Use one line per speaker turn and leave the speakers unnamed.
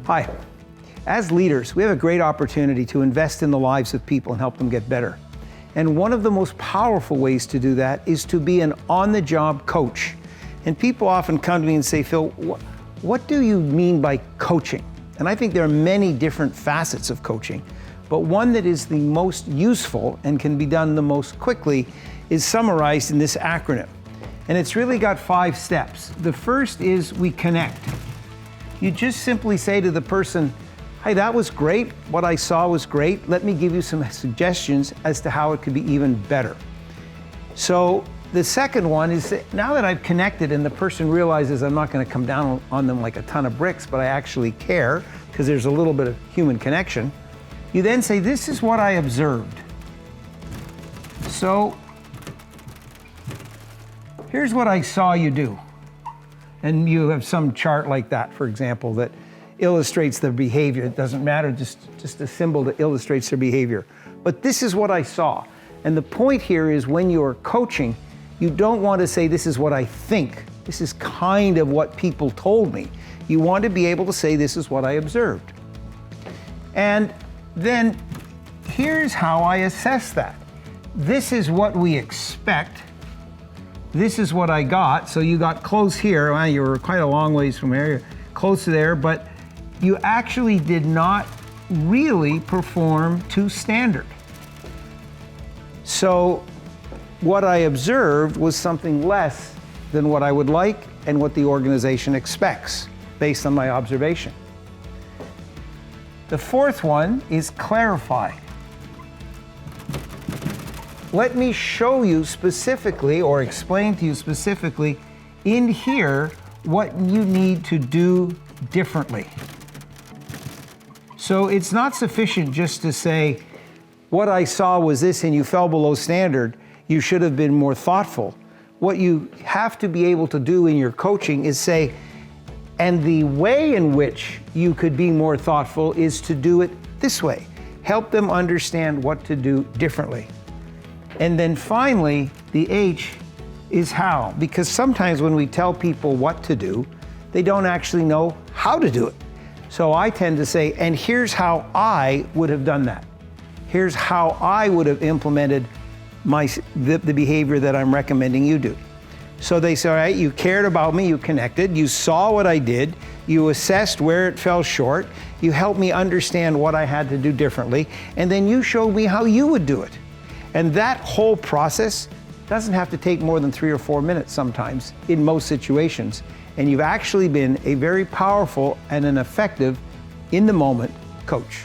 Hi. As leaders, we have a great opportunity to invest in the lives of people and help them get better. And one of the most powerful ways to do that is to be an on-the-job coach. And people often come to me and say, Phil, what do you mean by coaching? And I think there are many different facets of coaching, but one that is the most useful and can be done the most quickly is summarized in this acronym. And it's really got 5 steps. The first is we connect. You just simply say to the person, hey, that was great. What I saw was great. Let me give you some suggestions as to how it could be even better. So the second one is that now that I've connected and the person realizes I'm not going to come down on them like a ton of bricks, but I actually care because there's a little bit of human connection, you then say, this is what I observed. So here's what I saw you do. And you have some chart like that, for example, that illustrates their behavior. It doesn't matter, just a symbol that illustrates their behavior. But this is what I saw. And the point here is when you're coaching, you don't want to say, this is what I think. This is kind of what people told me. You want to be able to say, this is what I observed. And then here's how I assess that. This is what we expect. This is what I got. So you got close here. Well, you were quite a long ways from there, close to there, but you actually did not really perform to standard. So what I observed was something less than what I would like and what the organization expects based on my observation. The fourth one is clarify. Let me show you specifically or explain to you specifically in here what you need to do differently. So it's not sufficient just to say, what I saw was this and you fell below standard, you should have been more thoughtful. What you have to be able to do in your coaching is say, and the way in which you could be more thoughtful is to do it this way. Help them understand what to do differently. And then finally, the H is how, because sometimes when we tell people what to do, they don't actually know how to do it. So I tend to say, and here's how I would have done that. Here's how I would have implemented the behavior that I'm recommending you do. So they say, all right, you cared about me, you connected, you saw what I did, you assessed where it fell short, you helped me understand what I had to do differently, and then you showed me how you would do it. And that whole process doesn't have to take more than 3 or 4 minutes sometimes in most situations. And you've actually been a very powerful and an effective, in the moment coach.